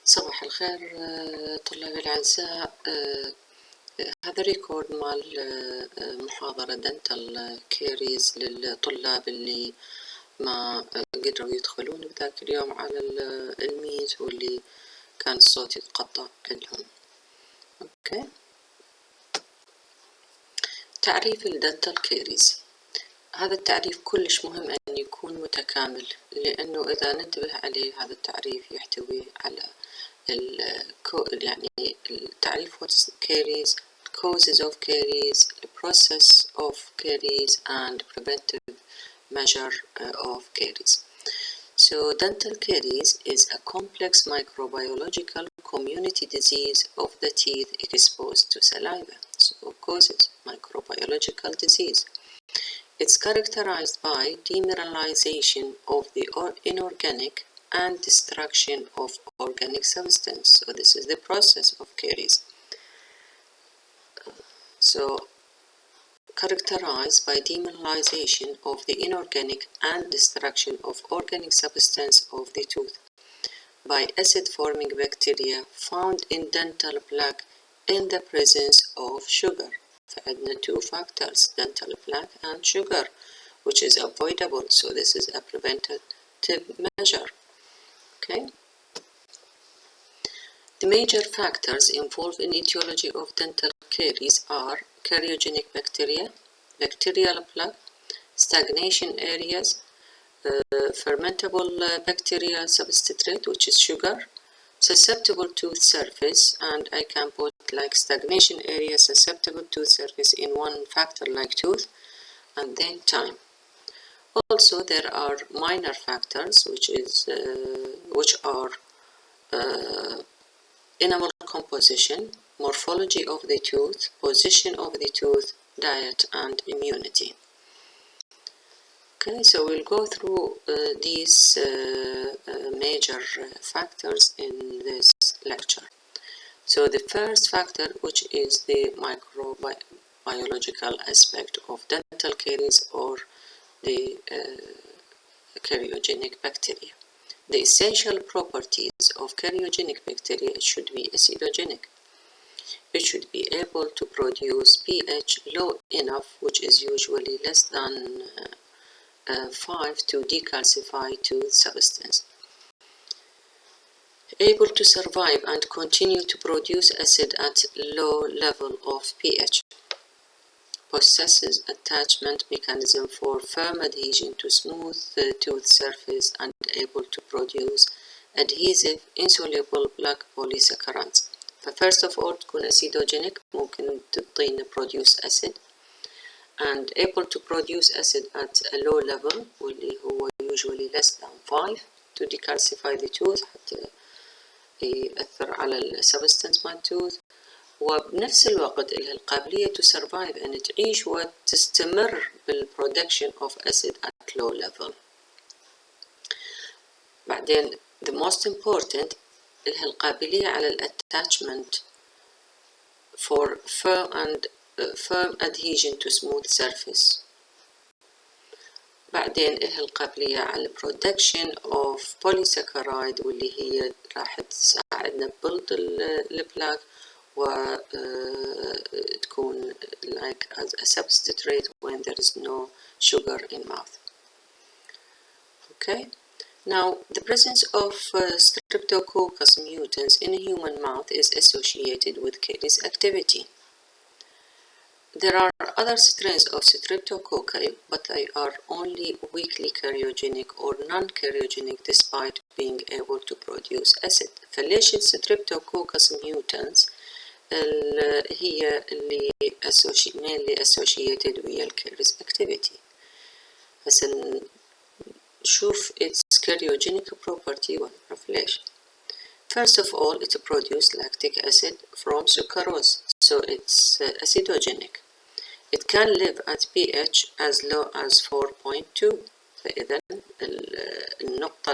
صباح الخير طلابي الأعزاء. هذا ريكورد مال محاضرة دنتال كيريز للطلاب اللي ما قدروا يدخلون بذاك اليوم على الميت واللي كان الصوت يتقطع عندهم. اوكي، تعريف الدنتال كيريز. هذا التعريف كلش مهم أن يكون متكامل، لأنه إذا ننتبه عليه هذا التعريف يحتوي على يعني التعريف what is caries, causes of caries, the process of caries and preventive measure of caries. So dental caries is a complex microbiological community disease of the teeth exposed to saliva. So causes microbiological disease. It's characterized by demineralization of the inorganic and destruction of organic substance. So this is the process of caries. So characterized by demineralization of the inorganic and destruction of organic substance of the tooth by acid-forming bacteria found in dental plaque in the presence of sugar. فعندنا two factors, dental plaque and sugar, which is avoidable. So this is a preventative measure. Okay. The major factors involved in etiology of dental caries are cariogenic bacteria, bacterial plaque, stagnation areas, fermentable bacteria substrate, which is sugar, susceptible tooth surface, and I can put like stagnation area, susceptible tooth surface in one factor like tooth, and then time. Also, there are minor factors, which are enamel composition, morphology of the tooth, position of the tooth, diet, and immunity. Okay, so we'll go through these major factors in this lecture. So the first factor, which is the microbiological aspect of dental caries or the cariogenic bacteria. The essential properties of cariogenic bacteria should be acidogenic. It should be able to produce pH low enough, which is usually less than 5 to decalcify tooth substance. Able to survive and continue to produce acid at low level of pH. Possesses attachment mechanism for firm adhesion to smooth tooth surface and able to produce adhesive insoluble plaque polysaccharides. First of all تكون acidogenic، ممكن تعطينا produce acid and able to produce acid at a low level واللي هو usually less than 5 to decalcify the tooth حتى يأثر على السبستنس مال tooth، وبنفس الوقت لها القابلية to survive أن تعيش وتستمر بالproduction of acid at low level. بعدين the most important لها القابلية على attachment for firm adhesion to smooth surface. بعدين لها القابلية على production of polysaccharide واللي هي راح تساعدنا build البلاك وتكون like as a substrate when there is no sugar in mouth. Okay. Now, the presence of Streptococcus mutans in a human mouth is associated with caries activity. There are other strains of Streptococci, but they are only weakly cariogenic or non-cariogenic despite being able to produce acid. فليش Streptococcus mutans هي اللي mainly associated with caries activity. هسه شوف its cariogenic property ونعرف ليش. First of all, it produces lactic acid from sucrose, so it's acidogenic. It can live at pH as low as 4.2. فإذا النقطة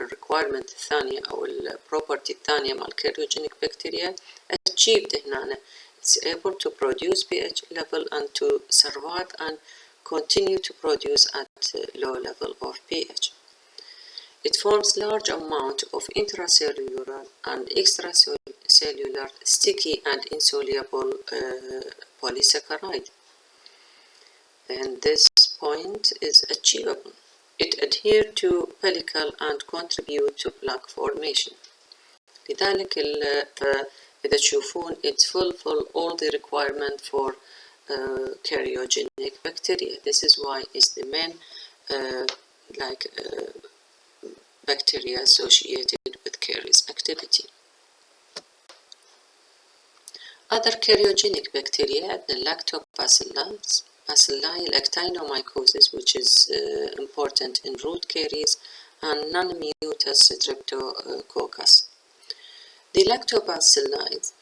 requirement الثانية أو property الثانية مال cariogenic bacteria achieved هنا. It's able to produce pH level and to survive and continue to produce at low level of pH. It forms large amount of intracellular and extracellular sticky and insoluble polysaccharide. And this point is achievable. It adheres to pellicle and contribute to plaque formation. لذلك إذا تشوفون it fulfill all the requirement for cariogenic bacteria. This is why it's the main bacteria associated with caries activity. Other cariogenic bacteria, the Lactobacilli, actinomycosis, which is important in root caries, and non-mutus streptococcus. The Lactobacilli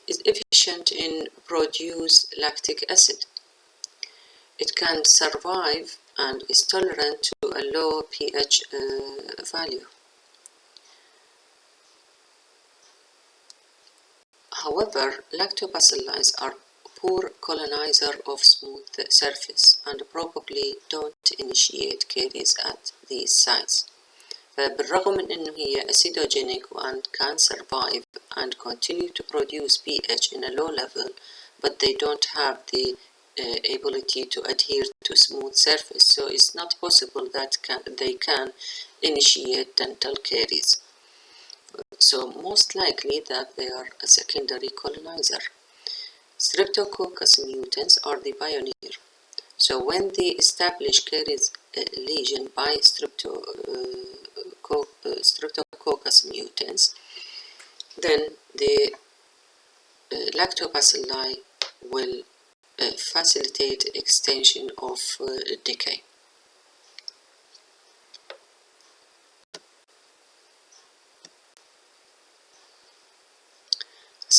is efficient in produce lactic acid. It can survive and is tolerant to a low pH value. However, lactobacilli are poor colonizer of smooth surface and probably don't initiate caries at these sites. بالرغم من أنه هي acidogenic and can survive and continue to produce pH in a low level, but they don't have the ability to adhere to smooth surface, so it's not possible that they can initiate dental caries. So most likely that they are a secondary colonizer. Streptococcus mutans are the pioneer. So when they establish caries lesion by Streptococcus mutans, then the lactobacilli will facilitate extension of decay.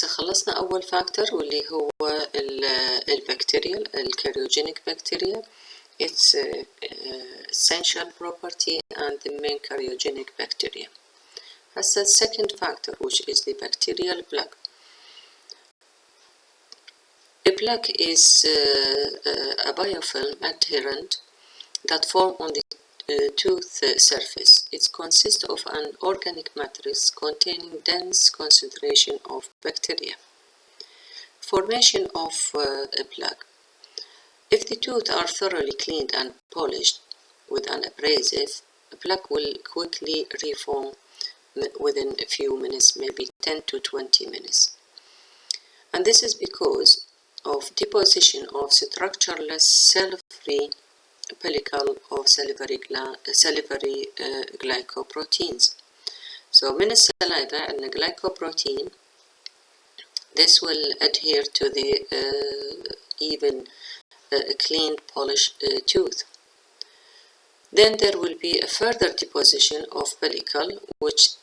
خلصنا أول فاكتور واللي هو البكتيريا الكاريوجينيك بكتيريا. Its essential property and the main cariogenic bacteria. As the second factor, which is the bacterial plaque. A plaque is a biofilm adherent that form on the tooth surface. It consists of an organic matrix containing dense concentration of bacteria. Formation of a plaque. If the teeth are thoroughly cleaned and polished with an abrasive, a plaque will quickly reform within a few minutes, maybe 10 to 20 minutes. And this is because of deposition of structureless cell-free pellicle of salivary glycoproteins. So من السلايفا عندنا glycoprotein. This will adhere to the even clean polished tooth. Then there will be a further deposition of pellicle, which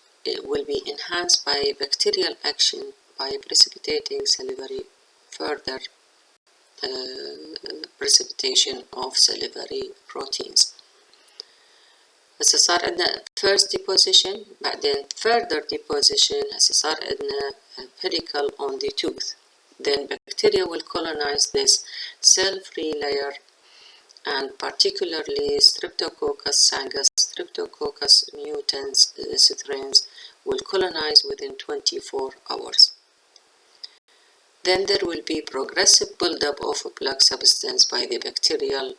will be enhanced by bacterial action by precipitating salivary further precipitation of salivary proteins. هسه صار عندنا first deposition بعدين further deposition. هسه صار عندنا pellicle on the tooth. Then bacteria will colonize this cell-free layer, and particularly Streptococcus sangus, Streptococcus mutans strains will colonize within 24 hours. Then there will be progressive buildup of a plaque substance by the bacterial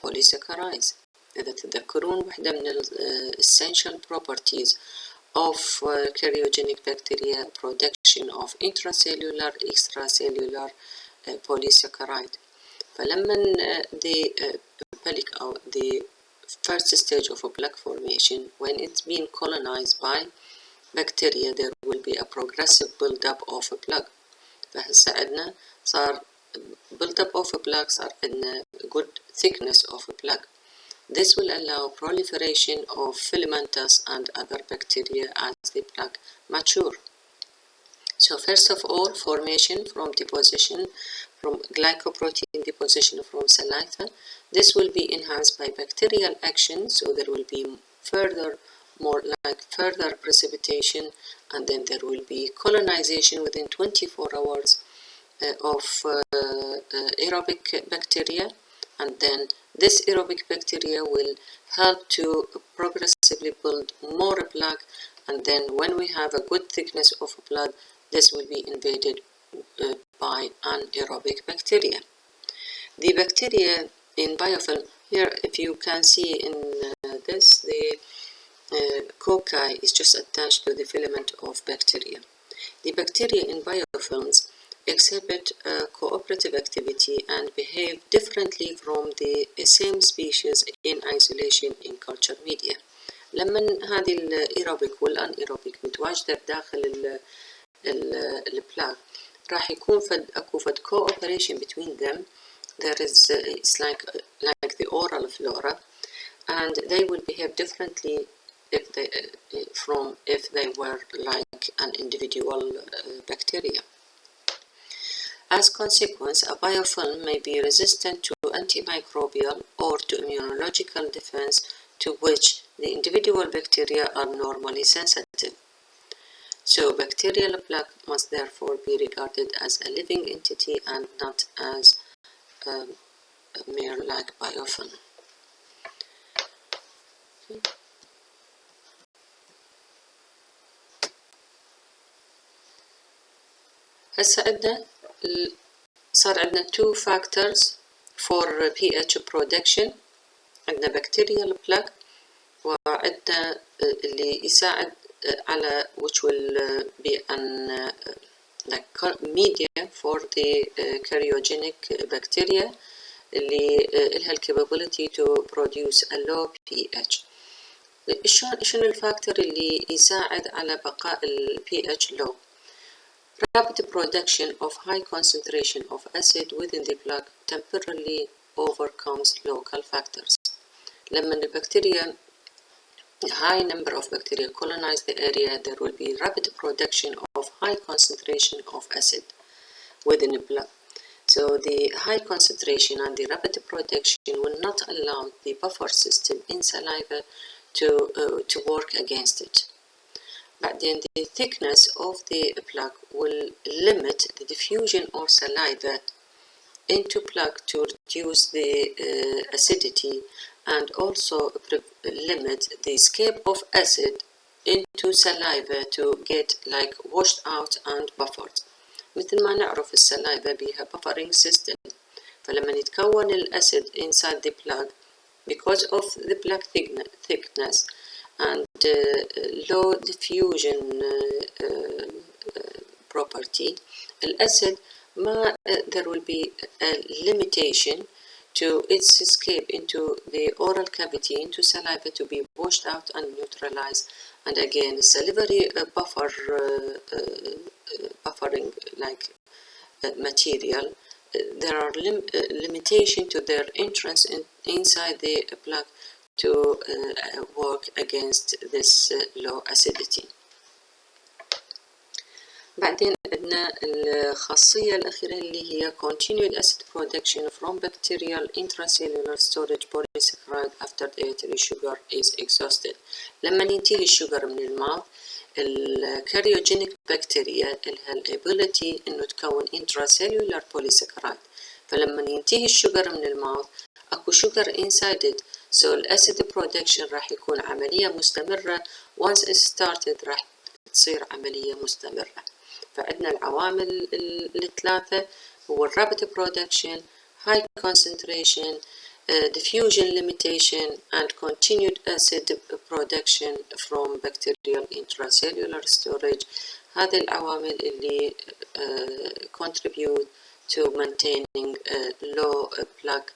polysaccharides. إذا تتذكرون واحدة من essential properties of cariogenic bacteria production of intracellular extracellular polysaccharide. فلما the first stage of a plaque formation, when it's being colonized by bacteria, there will be a progressive buildup of a plaque. فهسه عندنا صار buildup of a plaque، صار عندنا good thickness of a plaque. This will allow proliferation of filamentous and other bacteria as the plaque mature. So first of all, formation from deposition from glycoprotein deposition from saliva. This will be enhanced by bacterial action, so there will be further precipitation, and then there will be colonization within 24 hours of aerobic bacteria. and then this aerobic bacteria will help to progressively build more plaque, and then when we have a good thickness of blood, this will be invaded by anaerobic bacteria. The bacteria in biofilm, here if you can see in this, the cocci is just attached to the filament of bacteria. The bacteria in biofilms exhibit cooperative activity and behave differently from the same species in isolation in culture media. لما هذه الإيروبيك والأنإيروبيك متواجدة داخل البلاك راح يكون أكو cooperation between them. There is it's like the oral flora, and they will behave differently if they were like an individual bacteria. As consequence, a biofilm may be resistant to antimicrobial or to immunological defense to which the individual bacteria are normally sensitive. So bacterial plaque must therefore be regarded as a living entity and not as a mere like biofilm. هسه صار عندنا two factors for pH production. عندنا bacterial plaque وعندنا اللي يساعد على which will be an like media for the cariogenic bacteria اللي لها capability to produce a low pH. شنو الفاكتور اللي يساعد على بقاء ال pH low؟ Rapid production of high concentration of acid within the plaque temporarily overcomes local factors. لما البكتيريا high number of bacteria colonize the area, there will be rapid production of high concentration of acid within the plaque. So the high concentration and the rapid production will not allow the buffer system in saliva to work against it. But then the thickness of the plaque will limit the diffusion of saliva into plaque to reduce the acidity and also limit the escape of acid into saliva to get like washed out and buffered. مثل ما نعرف السلايفا بيها buffering system، فلما يتكون الأسيد inside the plaque because of the plaque thickness and low diffusion property الأسيد ما there will be a limitation to its escape into the oral cavity into saliva to be washed out and neutralized, and again salivary buffering like material there are limitation to their entrance inside the plaque to work against this low acidity. بعدين عندنا الخاصية الأخيرة اللي هي continued acid production from bacterial intracellular storage polysaccharide after dietary sugar is exhausted. لما ينتهي الشجر من الماوث الكاريوجينيك بكتيريا لها الابيليتي إنه تكون intracellular polysaccharide، فلما ينتهي الشجر من الماوث أكو sugar inside it، so الأسيد production راح يكون عملية مستمرة once it started راح تصير عملية مستمرة. فعندنا العوامل الثلاثة هو rapid production, high concentration, diffusion limitation and continued acid production from bacterial intracellular storage. هذه العوامل اللي contribute to maintaining low plaque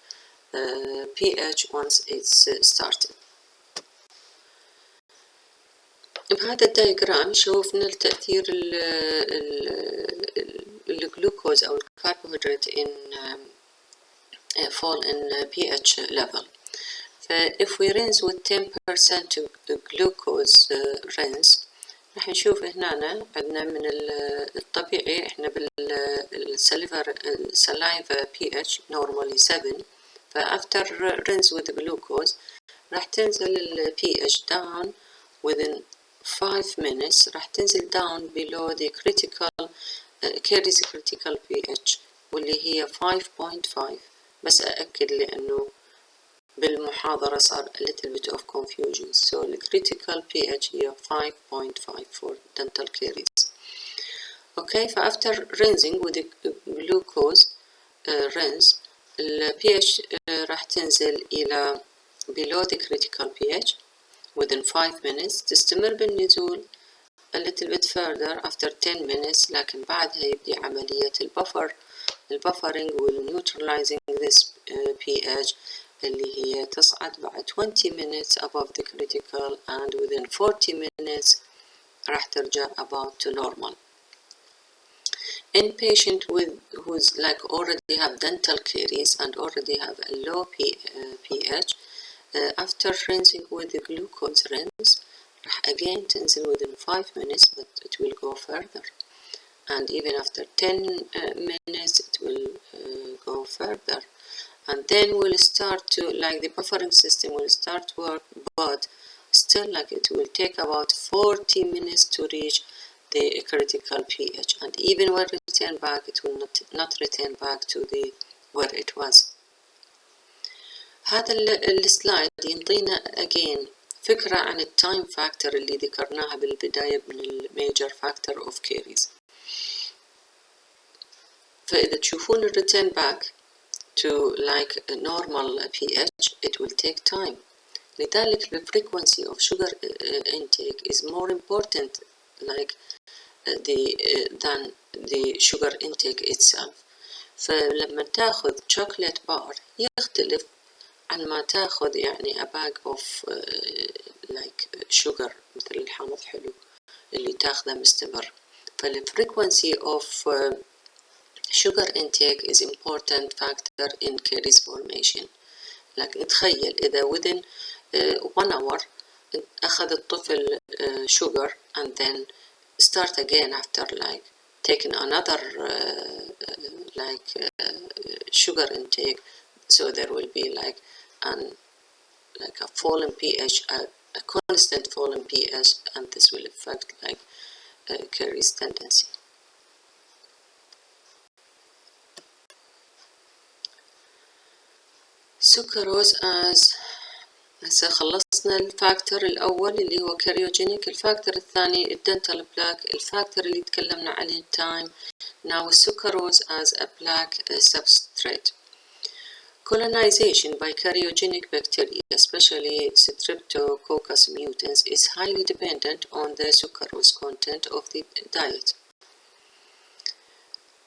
pH once it's started. بهذا الدايجرام شوفنا التأثير الجلوكوز أو الكربوهيدرات in fall in pH level. if we rinse with 10% glucose rinse راح نشوف هنا عندنا من الطبيعي احنا بالساليفا pH normally 7 after rinse with glucose راح تنزل ال pH down within 5 minutes راح تنزل down below the critical Caries critical pH واللي هي 5.5 بس أأكد لأنه بالمحاضرة صار a little bit of confusion. So the critical pH هي 5.5 for dental caries. Okay, after rinsing with the glucose rinse, the pH راح تنزل إلى below the critical pH within 5 minutes. تستمر بالنزول a little bit further after 10 minutes، لكن بعدها يبدي عملية الbuffering will neutralizing this pH اللي هي تصعد بعد 20 minutes above the critical and within 40 minutes راح ترجع about to normal. In patient who's like already have dental caries and already have a low pH, after rinsing with the glucose rinse راح again تنزل within 5 minutes, but it will go further, and even after 10 minutes it will go further, and then we'll start to like the buffering system will start work, but still like it will take about 40 minutes to reach the critical pH, and even when return back it will not return back to the where it was. هذا السلايد ينطينا again فكرة عن التايم فاكتور اللي ذكرناها بالبداية من الميجر فاكتور of caries. فإذا تشوفون return back to like a normal pH it will take time. لذلك the frequency of sugar intake is more important like than the sugar intake itself. فلما تاخذ chocolate bar يختلف عن ما تاخذ يعني a bag of like sugar مثل الحامض حلو اللي تاخذه مستمر. فالfrequency of sugar intake is important factor in caries formation. لكن تخيل إذا within 1 hour أخذ الطفل sugar and then start again after like taking another sugar intake, so there will be like a fallen pH, a constant fallen pH, and this will affect like caries tendency. Sucrose as هسه خلصنا الفاكتور الأول اللي هو cariogenic. الفاكتور الثاني الدنتال plaque، الفاكتور اللي تكلمنا عليه time. Now sucrose as a plaque substrate. Colonization by cariogenic bacteria, especially Streptococcus mutans, is highly dependent on the sucrose content of the diet.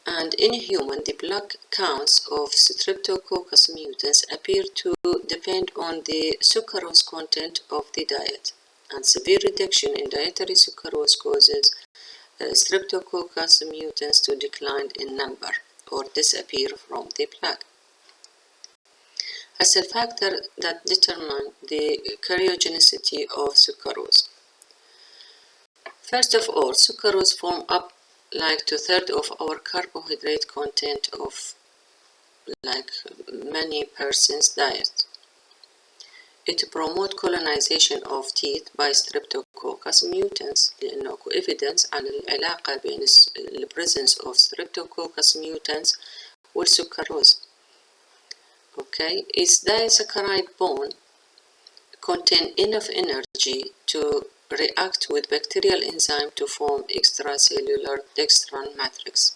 And in human, the blood counts of Streptococcus mutans appear to depend on the sucrose content of the diet, and severe reduction in dietary sucrose causes Streptococcus mutans to decline in number or disappear from the plaque. As a factor that determine the cariogenicity of sucrose. First of all, sucrose form up like 2/3 of our carbohydrate content of like many persons' diet. It promotes colonization of teeth by Streptococcus mutans لأنه evidence عن العلاقة بين the presence of Streptococcus mutans والسكروز. Okay, its disaccharide bond contain enough energy to react with bacterial enzyme to form extracellular dextran matrix.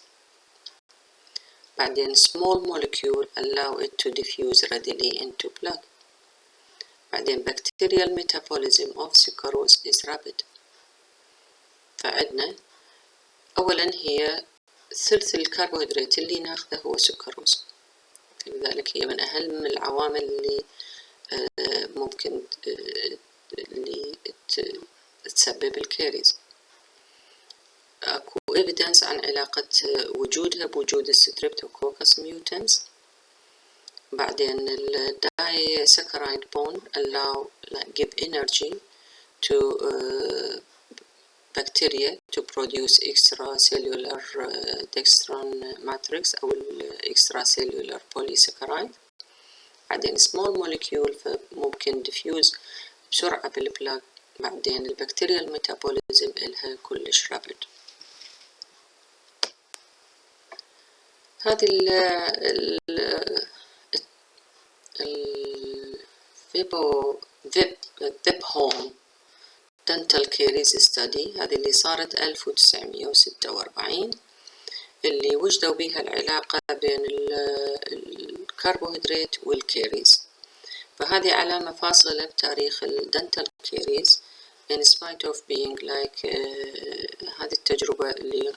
بعدين small molecule allow it to diffuse readily into blood. بعدين bacterial metabolism of sucrose is rapid. فعندنا أولا هي ثلث الكربوهيدرات اللي ناخذه هو سكروز، لذلك هي من أهم العوامل اللي ممكن اللي تسبب الكاريز. أكو evidence عن علاقة وجودها بوجود الستريبتوكوكس ميوتنز. بعدين ال disaccharide bond allow give energy to bacteria to produce extracellular dextran matrix أو extracellular polysaccharide. بعدين small molecule فممكن diffuse بسرعة بالبلاك. بعدين البكتيريا ميتابوليزم إلها كلش رابد. هذه هوم دنتال كيريز ستادي، هذه اللي صارت 1946، اللي وجدوا بها العلاقة بين الكربوهيدرات والكيريز. فهذه علامة فاصلة بتاريخ الدنتال كيريز in spite of being like هذه التجربة اللي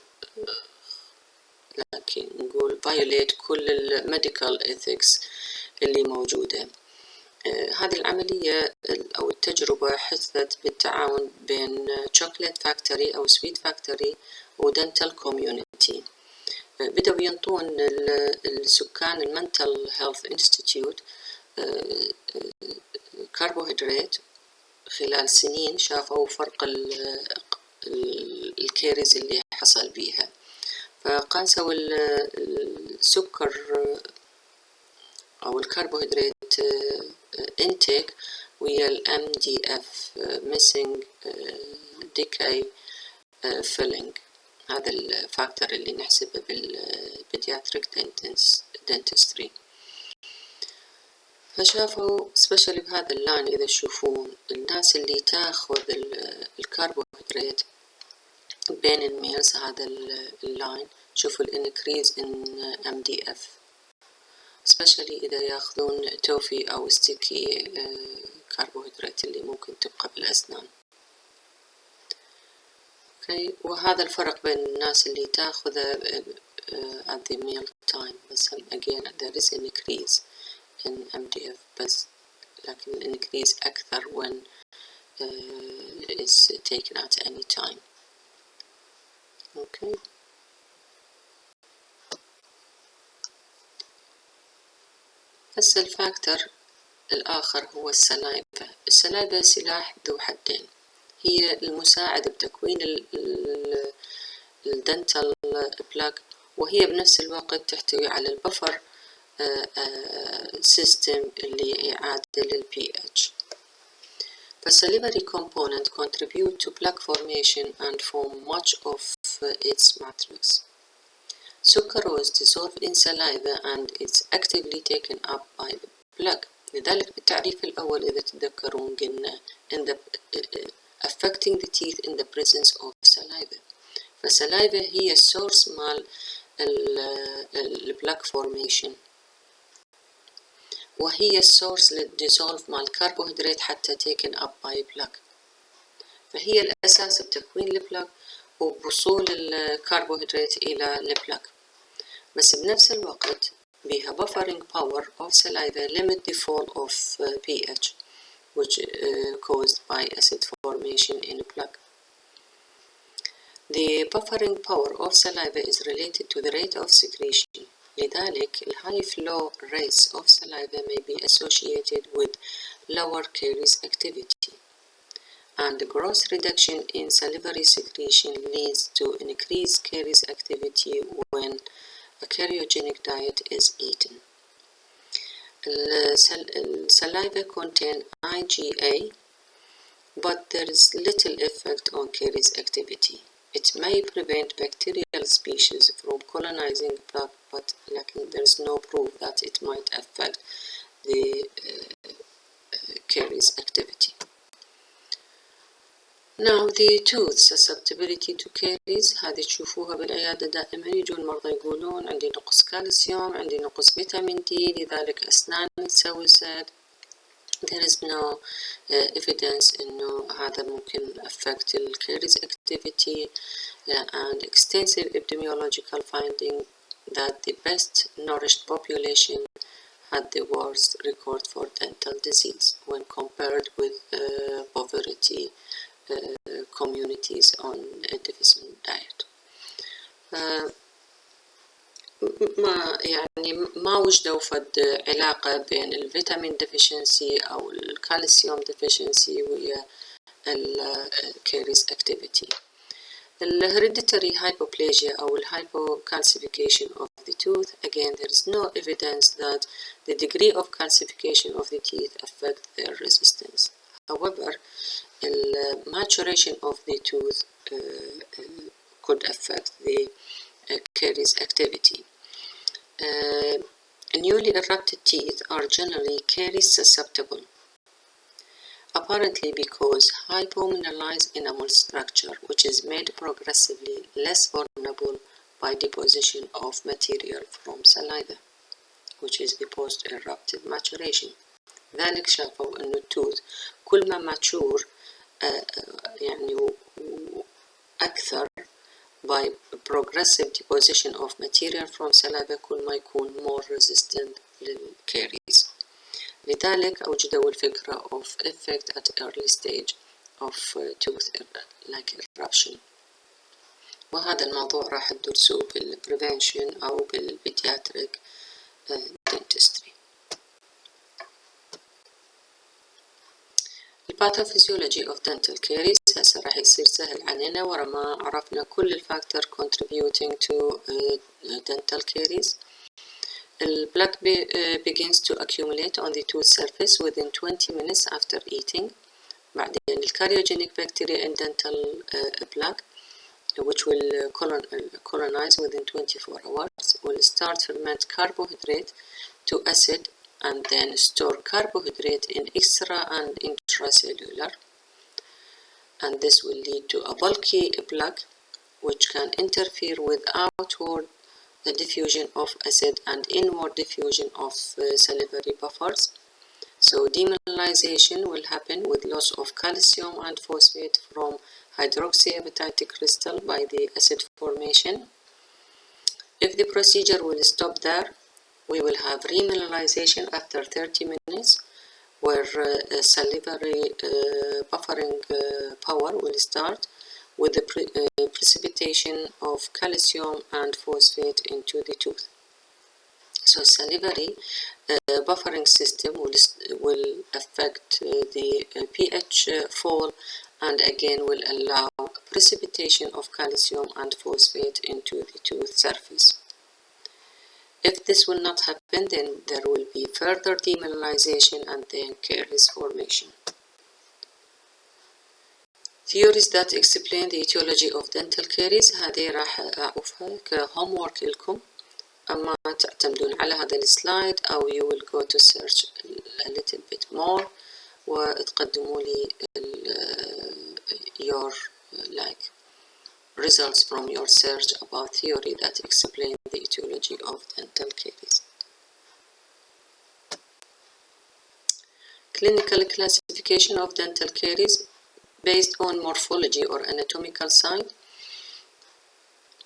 لكن نقول violate كل الميديكال ethics اللي موجودة. هذه العملية أو التجربة حدثت بالتعاون بين chocolate factory أو sweet factory ودنتال community. بدأوا ينطون السكان المنتل هيلث انستيتيوت كربوهيدرات. خلال سنين شافوا فرق الكيريز اللي حصل بيها، فقاسوا السكر أو الكربوهيدرات intake ويا MDF missing decay filling، هذا الفاكتور اللي نحسبه بالبيدياتريك dentistry. فشافوا سبيشالي بهذا اللاين، إذا تشوفون الناس اللي تاخذ الكربوهيدرات بين الميلز، هذا اللاين شوفوا الانكريز in MDF سبيشالي إذا ياخذون توفي أو ستيكي كربوهيدرات اللي ممكن تبقى بالأسنان. وهذا الفرق بين الناس اللي تاخذ at the meal time. بس again there is an increase in MDF، بس لكن الانكريز أكثر when is taken at any time. Okay. بس الفاكتور الآخر هو السلايفا. السلايفا سلاح ذو حدين، هي المساعد بتكوين الدنتال بلاك، وهي بنفس الوقت تحتوي على البفر سيستم اللي يعادل الPH. فالsalivary component contribute to plaque formation and form much of its matrix. Sucrose dissolved in saliva and it's actively taken up by the plaque. لذلك بالتعريف الأول إذا تتذكرون قلنا in the affecting the teeth in the presence of saliva. فالسلايفا هي السورس مال البلاك فورميشن، وهي السورس للديزولف مال الكربوهيدرات حتى taken up by plaque. فهي الأساس بتكوين البلاك وبوصول الكربوهيدرات إلى البلاك. بس بنفس الوقت بها buffering power of saliva limit the fall of pH which caused by acid formation in plaque. The buffering power of saliva is related to the rate of secretion. لذلك high flow rates of saliva may be associated with lower caries activity, and the gross reduction in salivary secretion leads to increased caries activity when a cariogenic diet is eaten. Saliva contain IgA, but there is little effect on caries activity. It may prevent bacterial species from colonizing plaque, but there is no proof that it might affect the caries activity. Now the tooth susceptibility to caries، هذه تشوفوها بالعيادة دائما، يجون المرضى يقولون عندي نقص كالسيوم، عندي نقص فيتامين دي، لذلك أسناني تسوي سد. There is no evidence إنه هذا ممكن affect the caries activity, and extensive epidemiological finding that the best nourished population had the worst record for dental disease when compared with poverty communities on a deficient diet. ما وجدوا فد علاقة بين الفيتامين deficiency أو الكالسيوم deficiency ويا الكيريز activity. الهيريديتري hypoplasia أو hypocalcification of the tooth, again there is no evidence that the degree of calcification of the teeth affect their resistance. However, the maturation of the tooth could affect the caries activity. Newly erupted teeth are generally caries susceptible, apparently because hypomineralized enamel structure, which is made progressively less vulnerable by deposition of material from saliva, which is the post-eruptive maturation. ذلك شافوا إنه التوث كل ما mature يعني أكثر by progressive deposition of material from saliva كل ما يكون more resistant للcaries. لذلك أوجدوا الفكرة of effect at early stage of tooth like eruption. وهذا الموضوع راح تدرسوه بالprevention أو بالبيدياتريك dentistry. Pathophysiology of dental caries هسه راح يصير سهل علينا ورا ما عرفنا كل الفاكتور contributing to dental caries. The plaque begins to accumulate on the tooth surface within 20 minutes after eating. بعدين cariogenic bacteria in dental plaque, which will colonize within 24 hours, will start ferment carbohydrate to acid and then store carbohydrate in extra and intracellular. And this will lead to a bulky plaque, which can interfere with outward diffusion of acid and inward diffusion of salivary buffers. So demineralization will happen with loss of calcium and phosphate from hydroxyapatite crystal by the acid formation. If the procedure will stop there, we will have remineralization after 30 minutes, where salivary buffering power will start with the precipitation of calcium and phosphate into the tooth. So salivary buffering system will affect the pH fall and again will allow precipitation of calcium and phosphate into the tooth surface. If this will not happen, then there will be further demineralization and then caries formation. Theories that explain the etiology of dental caries هذه راح أعوفها كhomework لكم. أما تعتمدون على هذا السلايد أو you will go to search a little bit more وتقدموا لي your like results from your search about theory that explain the etiology of dental caries. Clinical classification of dental caries based on morphology or anatomical sign.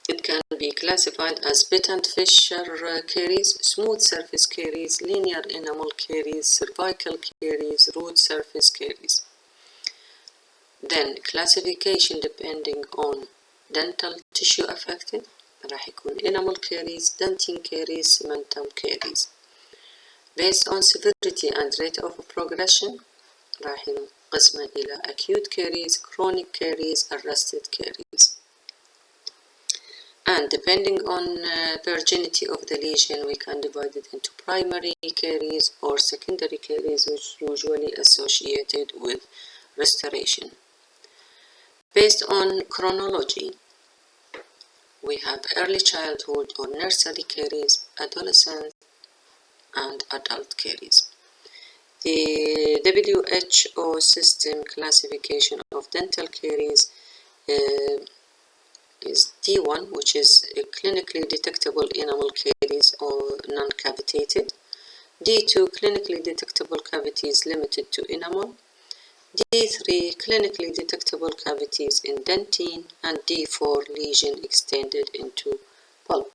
It can be classified as bit and fissure caries, smooth surface caries, linear enamel caries, cervical caries, root surface caries. Then classification depending on dental tissue affected راح يكون enamel caries, dentine caries, cementum caries. Based on severity and rate of progression راح ينقسم إلى acute caries, chronic caries, arrested caries. And depending on virginity of the lesion, we can divide it into primary caries or secondary caries, which usually associated with restoration. Based on chronology, we have early childhood or nursery caries, adolescent, and adult caries. The WHO system classification of dental caries is D1, which is clinically detectable enamel caries or non-cavitated. D2, clinically detectable cavities limited to enamel. D3, clinically detectable cavities in dentine. And D4, lesion extended into pulp.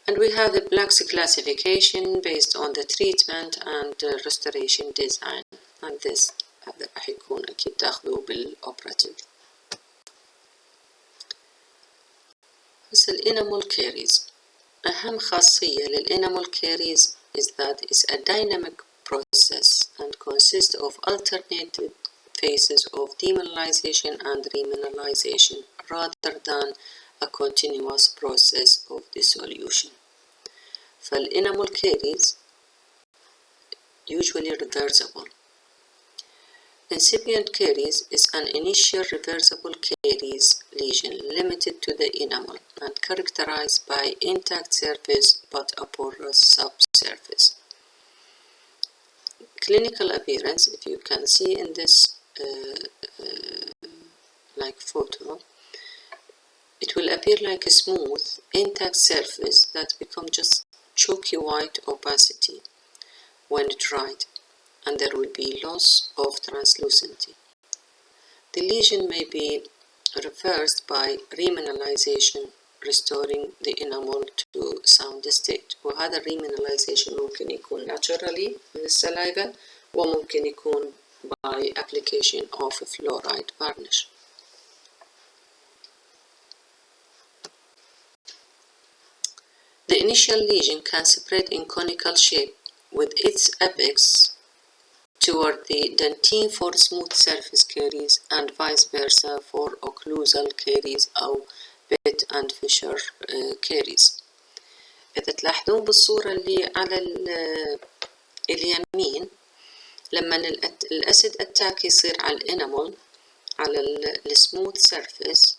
And we have the plaque classification based on the treatment and restoration design. And this هذا راح يكون أكيد تاخذوه بالأوبراتيف. بس الانامل كاريز أهم خاصية للانامل كاريز is that it's a dynamic process and consists of alternated phases of demineralization and remineralization rather than a continuous process of dissolution. فالانامل كاريز usually reversible. Incipient caries is an initial reversible caries lesion limited to the enamel and characterized by intact surface but a porous subsurface. Clinical appearance, if you can see in this photo, it will appear like a smooth, intact surface that becomes just chalky white opacity when dried, and there will be loss of translucency. The lesion may be reversed by remineralization, restoring the enamel to sound state. وهذا الريمينراليزيشن ممكن يكون naturally من السلايفا وممكن يكون by application of fluoride varnish. The initial lesion can spread in conical shape with its apex toward the dentine for smooth surface caries and vice versa for occlusal caries أو bit and fissure caries. إذا تلاحظون بالصورة اللي على اليمين لما الأسيد أتاك يصير على الانامل على السموث surface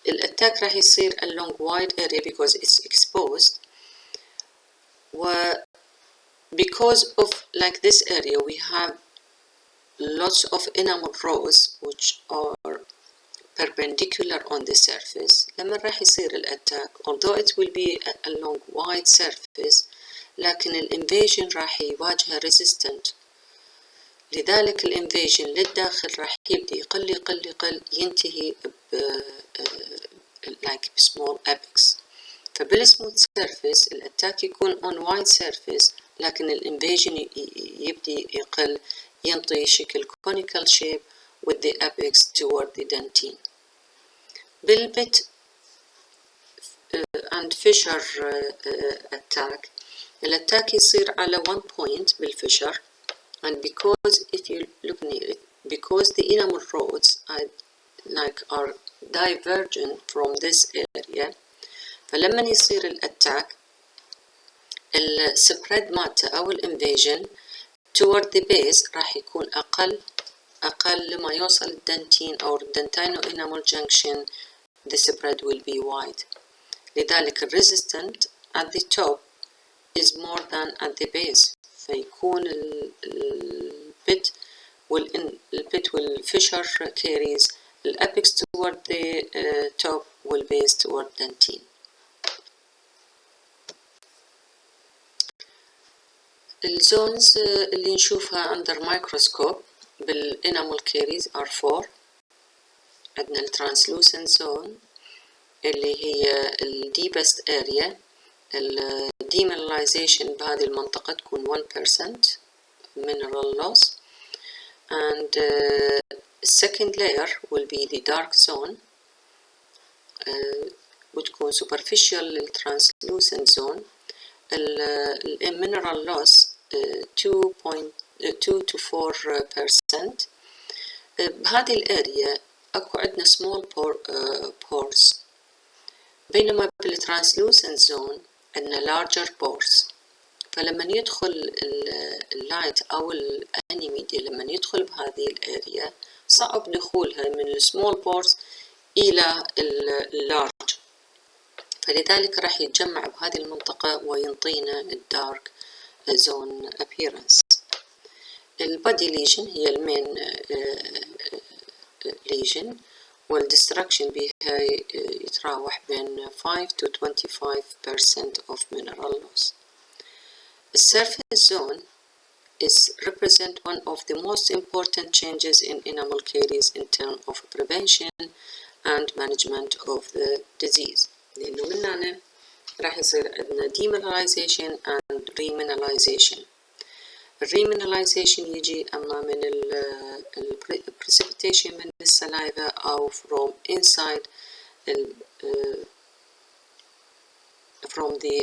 الأتاك راح يصير along wide area because it's exposed because of like this area we have lots of enamel rows which are perpendicular on the surface. لما راح يصير الأتاك although it will be along wide surface لكن الانفيجن راح يواجه resistant. لذلك الانفيجن للداخل راح يبدأ يقل ينتهي like small apex. فبالسموث surface الأتاك يكون on wide surface لكن الانفيجن يبدأ يقل ينطي شكل conical shape with the apex toward the dentine. بالبت and fissure attack الأتاك يصير على one point بالفشر and because if you look near it because the enamel rods are divergent from this area فلما يصير الأتاك السبريد مالته أو الانفيجن toward the base راح يكون أقل لما يوصل الدنتين أو الدنتينو enamel junction the spread will be wide. لذلك resistant at the top is more than at the base فيكون البت والفشر caries الأبيكس toward the top والبase toward dentine. الزونز اللي نشوفها under microscope بالانامل caries are 4. عندنا الترانسلوسنت زون اللي هي ال deepest area demineralization بهذه المنطقة تكون 1% mineral loss and second layer will be the dark zone وتكون superficial translucent zone mineral loss 2 to 4%. بهذه الاريا اكو عندنا small pores بينما بالترانسلوسنت زون عندنا larger pores فلما يدخل اللايت او الاني ميديا لما يدخل بهذه الاريا صعب دخولها من السمول بورز الى اللارج فلذلك راح يتجمع بهذه المنطقة وينطينا الدارك زون appearance. البادي ليجن هي المين ليجن والدستركشن بها يتراوح بين 5 to 25% of mineral loss. The surface zone represent one of the most important changes in enamel caries in terms of prevention and management of the disease. لأنه من هنا راح يصير عندنا demineralization and remineralization. Remineralization يجي أما من precipitation من السلايفا أو from inside from the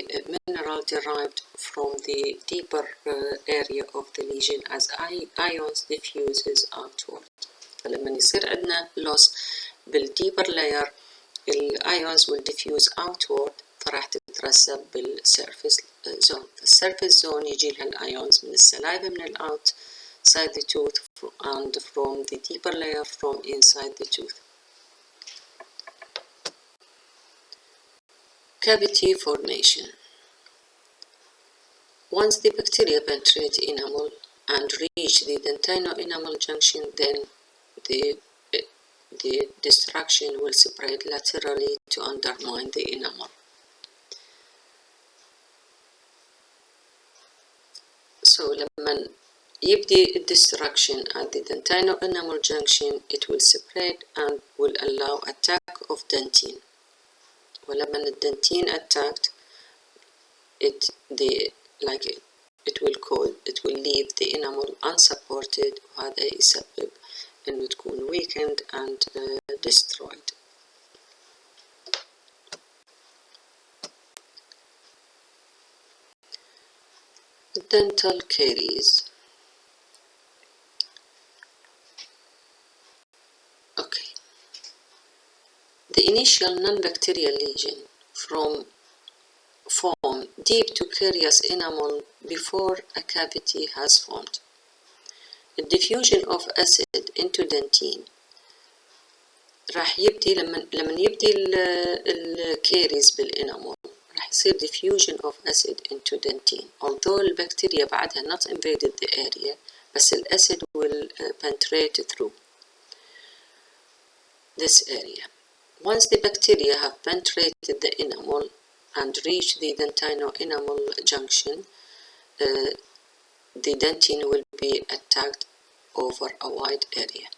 mineral derived from the deeper area of the lesion as ions diffuses outward. فلما يصير عندنا loss بالdeeper layer ions will diffuse outward فراح تترسب بالsurface zone. الsurface zone يجي لها ions من السلايفا من الout outside the tooth and from the deeper layer from inside the tooth. Cavity formation. Once the bacteria penetrate enamel and reach the dentino-enamel junction, then the destruction will spread laterally to undermine the enamel. So لما يبدي destruction at the dentino-enamel junction, it will spread and will allow attack of dentine. ولما الدنتين attacked, it will leave the enamel unsupported, وهذا يسبب إنه تكون weakened and destroyed. Dental caries. Okay. The initial non-bacterial lesion form deep to carious enamel before a cavity has formed. The diffusion of acid into dentine راح يبدي لما يبدي الكيريز بالانامل راح يصير diffusion of acid into dentine. Although the bacteria بعدها not invaded the area, بس الacid will penetrate through this area. Once the bacteria have penetrated the enamel and reached the dentino-enamel junction, the dentine will be attacked over a wide area.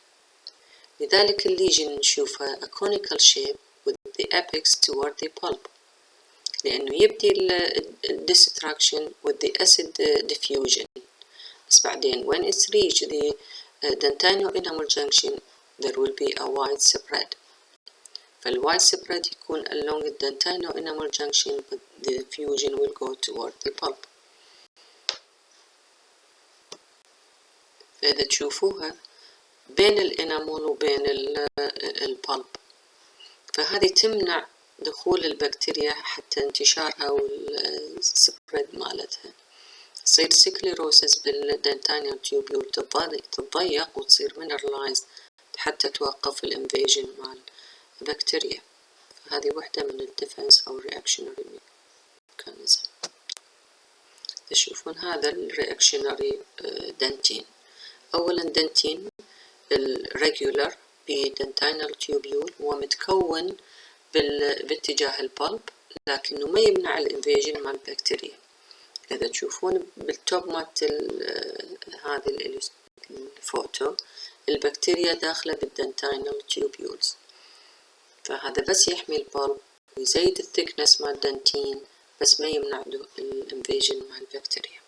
لذلك الليجن نشوفها a conical shape with the apex toward the pulp لأنه يبدي destruction with the acid diffusion. بس بعدين when it's reached the dentino-enamel junction, there will be a wide spread. فالwide spread يكون along the dentino-enamel junction, but the diffusion will go toward the pulp. فإذا تشوفوها بين الانامل وبين البلب، فهذه تمنع دخول البكتيريا حتى انتشارها والسبريد مالتها. تصير سكليروسس بالدنتينال تيوبيول تتضيق وتصير mineralized حتى توقف الانفيجن مال البكتيريا. فهذه واحدة من الديفنس أو reactionary mechanism. تشوفون هذا الرياكشنري دنتين. أولا دنتين الريجولر بدنتينال تيوبيول هو متكون باتجاه البلب، لكنه ما يمنع الانفيجن مال البكتيريا. إذا تشوفون بالتوب مالت هذه الفوتو البكتيريا داخلة بالدنتينال تيوبيولز، فهذا بس يحمي البلب ويزيد الثيكنس مال الدنتين، بس ما يمنع الانفيجن مال البكتيريا.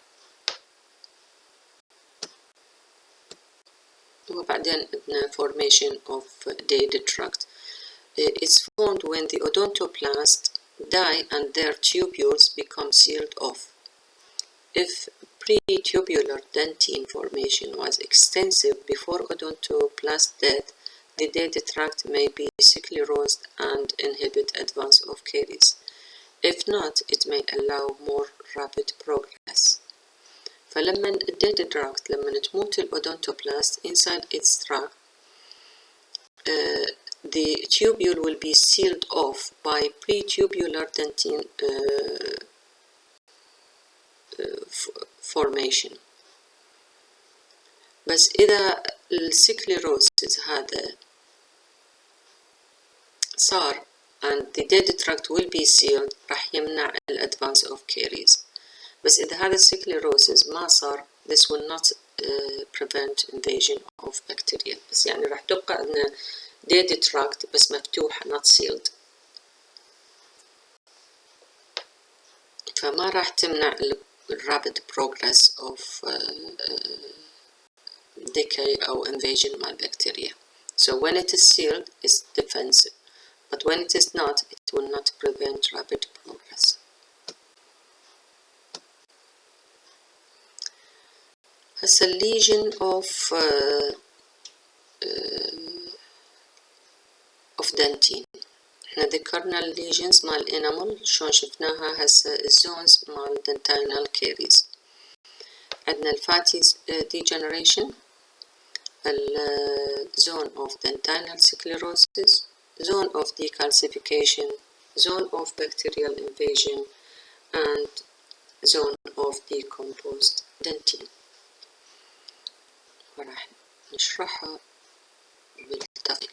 وبعدين عندنا formation of dead tract. It's formed when the odontoplast die and their tubules become sealed off. If pre-tubular dentine formation was extensive before odontoplast death, the dead tract may be sclerosed and inhibit advance of caries. If not, it may allow more rapid progress. فلما الديد tract لما تموت الأودونتوبلاست inside its tract, the tubule will be sealed off by pre-tubular dentine formation. بس إذا السكليروسيس هذا صار and the dead tract will be sealed راح يمنع الادفانس of caries. بس إذا هذا السكليروسيس ما صار, this will not prevent invasion of bacteria. بس يعني راح تبقى عندنا dead tract بس مفتوحة not sealed, فما راح تمنع rapid progress of decay أو invasion مع bacteria. So when it is sealed, it's defensive, but when it is not, it will not prevent rapid progress. As a lesion of dentine, احنا ذكرنا الليجنز مال enamel شلون شفناها. هسه الزونز مال dentinal caries. عندنا الفاتي degeneration، zone of dentinal sclerosis، zone of decalcification، zone of bacterial invasion and zone of decomposed dentine. وراح نشرحها بالتفصيل.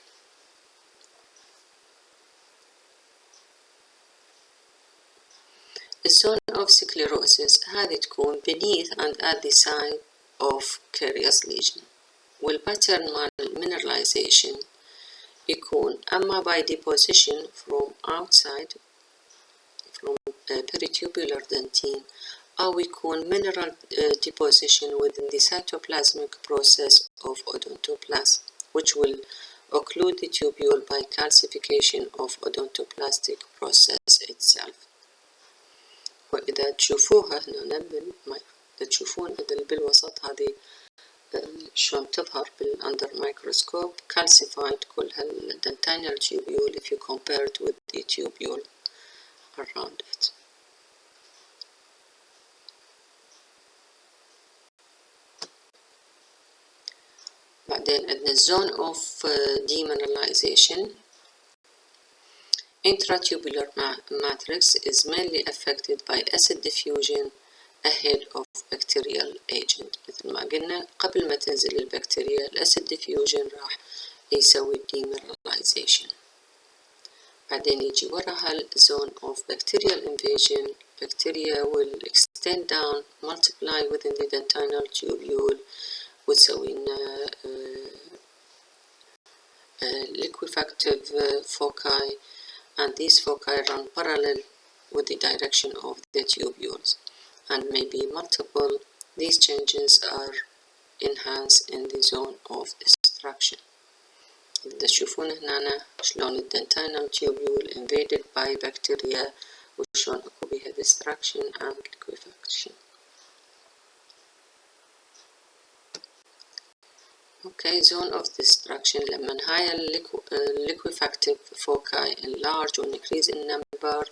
الزون of sclerosis هذه تكون beneath and at the side of carious lesion، والباترن مال mineralization يكون أما by deposition from outside from peritubular dentine أو يكون mineral deposition within the cytoplasmic process of odontoplasm which will occlude the tubule by calcification of odontoplastic process itself. وإذا تشوفوها هنا تشوفون بالوسط هذه شلون تظهر بالأندر مايكروسكوب calcified كل هالdentinal tubule if you compare it with the tubule around it. بعدين عندنا zone of demineralization. Intratubular matrix is mainly affected by acid diffusion ahead of bacterial agent. مثل ما قلنا قبل ما تنزل البكتيريا الacid diffusion راح يسوي demineralization. بعدين يجي وراها zone of bacterial invasion. Bacteria will extend down, multiply within the dentinal tubule وتسوي لنا liquefactive foci, and these foci run parallel with the direction of the tubules and may be multiple. These changes are enhanced in the zone of destruction. إذا تشوفون هنا شلون الdentinal tubule invaded by bacteria وشلون أكو بيها destruction and liquefaction. Okay, zone of destruction لما هاي liquefactive foci enlarge and increase in number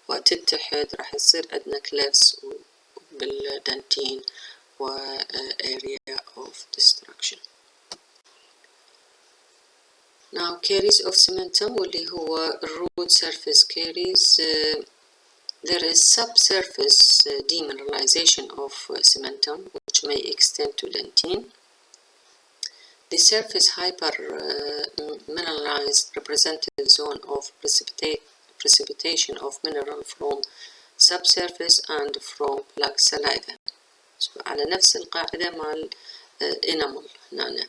وتتحد راح يصير عندنا clefts بالدنتين و area of destruction. Now caries of cementum واللي هو root surface caries. There is subsurface demineralization of cementum which may extend to dentine. The surface hyper-mineralized representative zone of precipitation of mineral from subsurface and from plaque saliva. على نفس القاعدة مال enamel هنا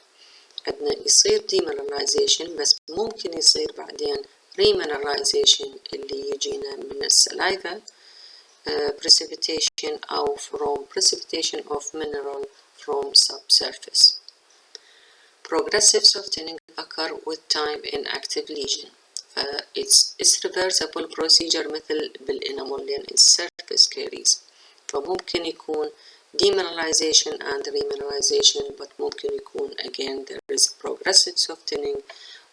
عندنا يصير demineralization بس ممكن يصير بعدين remineralization اللي يجينا من السلايفا precipitation أو from precipitation of mineral from subsurface. Progressive softening occur with time in active lesion. It's reversible procedure مثل بالإنامول لأن it's surface caries. فممكن يكون demineralization and remineralization, but ممكن يكون again there is progressive softening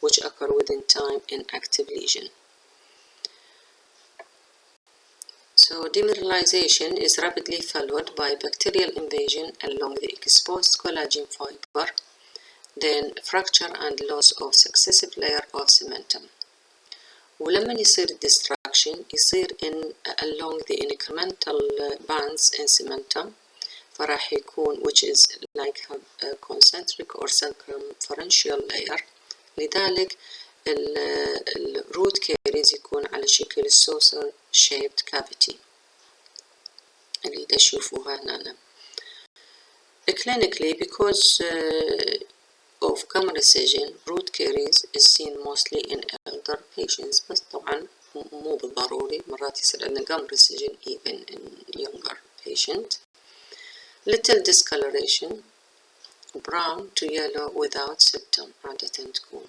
which occur within time in active lesion. So demineralization is rapidly followed by bacterial invasion along the exposed collagen fiber, then fracture and loss of successive layer of cementum. ولما يصير destruction يصير along the incremental bands in cementum فراح يكون which is like a concentric or circumferential layer. لذلك الروت كاريز يكون على شكل saucer shaped cavity اللي تشوفوها هنا. Clinically, because of gum recession, root caries is seen mostly in elder patients. بس طبعا مو بالضروري مرات يصير عندنا gum recession even in younger patient. Little discoloration, brown to yellow without symptom عادة تكون.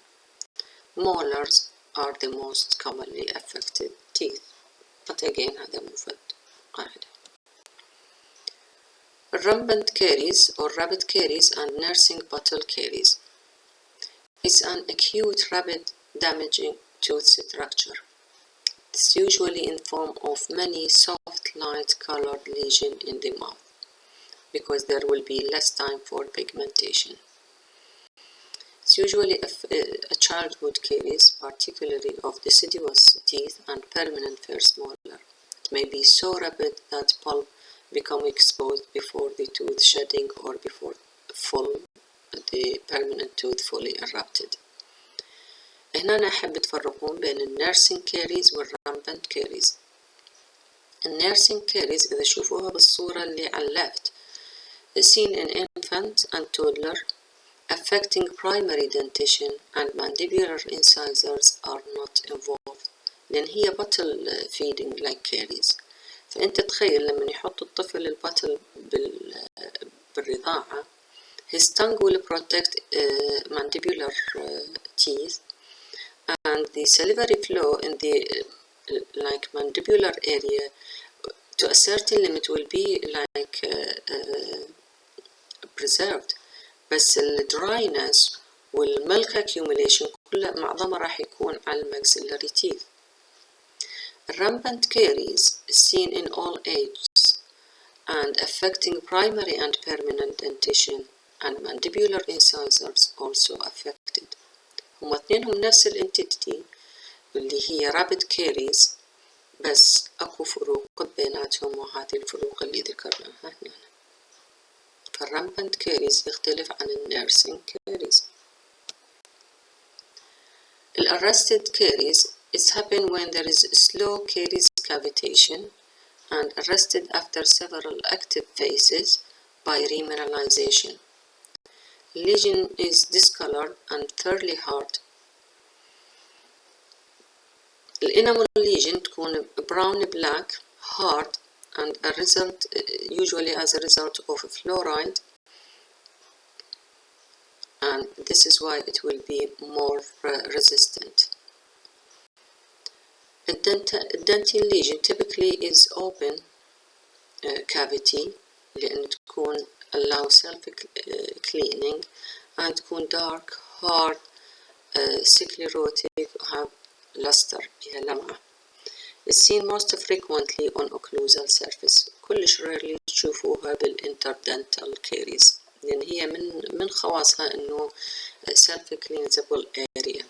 Molars are the most commonly affected teeth. But again هذا مفيد قاعدة. Rampant caries or rabbit caries and nursing bottle caries. It's an acute rapid damaging tooth structure. It's usually in form of many soft light colored lesions in the mouth. because there will be less time for pigmentation. It's usually a childhood caries, particularly of deciduous teeth and permanent first molar. It may be so rapid that pulp become exposed before the tooth shedding or before the permanent tooth fully erupted. هنا أنا أحب تفرقون بين النيرسينج كاريز والرامبنت كاريز. النيرسينج كاريز إذا شوفوها بالصورة اللي على اللفت seen in infant and toddler affecting primary dentition and mandibular incisors are not involved لأن هي bottle feeding like caries. فأنت تخيل لما يحط الطفل البطل بالرضاعة his tongue will protect mandibular teeth and the salivary flow in the like mandibular area to a certain limit will be like preserved بس ال dryness والmilk accumulation كلها معظمها راح يكون على maxillary teeth. Rampant caries is seen in all ages and affecting primary and permanent dentition and mandibular incisors also affected. هما اثنينهم نفس الانتيتي اللي هي rapid caries بس اكو فروق بيناتهم وهذه الفروق اللي ذكرناها هنا. فالرامبنت كاريز يختلف عن النيرسينج كاريز. الارستد كاريز is happen when there is slow caries cavitation and arrested after several active phases by remineralization. Lesion is discolored and fairly hard. الانامل lesion تكون brown black hard and a result usually as a result of fluoride, and this is why it will be more resistant. A dentin lesion typically is open cavity لأن تكون allow self cleaning and تكون dark hard sclerotic have luster بها لمعة. It's seen most frequently on occlusal surface. كلش rarely تشوفوها بالinterdental caries لأن هي من خواصها إنه self cleansable area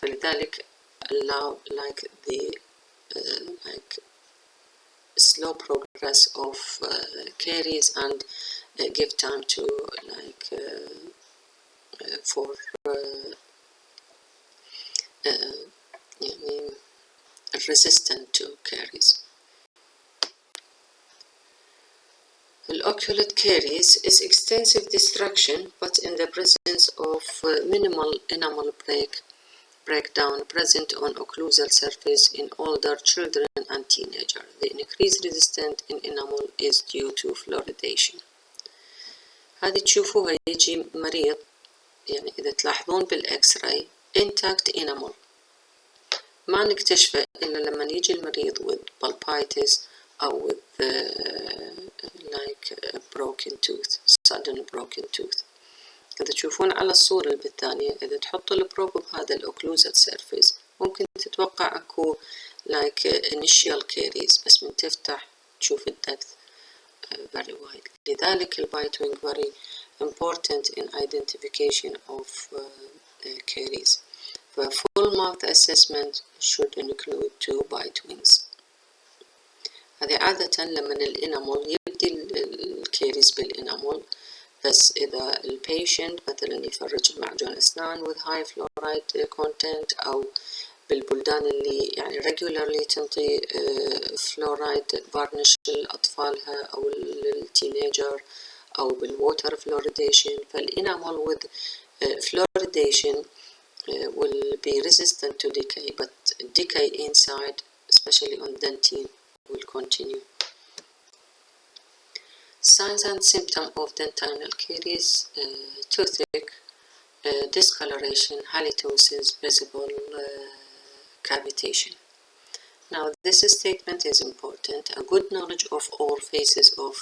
فلذلك allow like the like slow progress of caries and give time to like for يعني resistant to caries. The occult caries is extensive destruction but in the presence of minimal enamel breakdown present on occlusal surface in older children and teenagers. The increased resistance in enamel is due to fluoridation. هذه تشوفوها يجي مريض يعني إذا تلاحظون بالإكس راي intact enamel ما نكتشفه إلا لما يجي المريض with pulpitis أو with like broken tooth, sudden broken tooth. إذا تشوفون على الصورة بالثانية إذا تحطوا البروب بهذا الأوكلوزال سيرفيس ممكن تتوقع أكو like initial caries بس من تفتح تشوف الدبث very wide. لذلك البايت wing very important in identification of caries. The full mouth assessment should include 2 bite wings. هذه عادة لما الانامل يبدي الكيريز بالانامل بس إذا البيشنت مثلا يفرج المعجون أسنان with high fluoride content أو بالبلدان اللي يعني regularly تنطي fluoride varnish لأطفالها أو للتينيجر أو بالwater fluoridation فالانامل with fluoridation will be resistant to decay but decay inside especially on dentine will continue. Signs and symptoms of dentinal caries: toothache, discoloration, halitosis, visible cavitation. Now this statement is important. A good knowledge of all phases of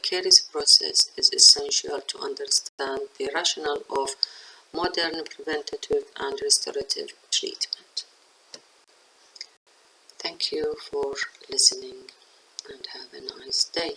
caries process is essential to understand the rationale of modern preventative and restorative treatment. Thank you for listening and have a nice day.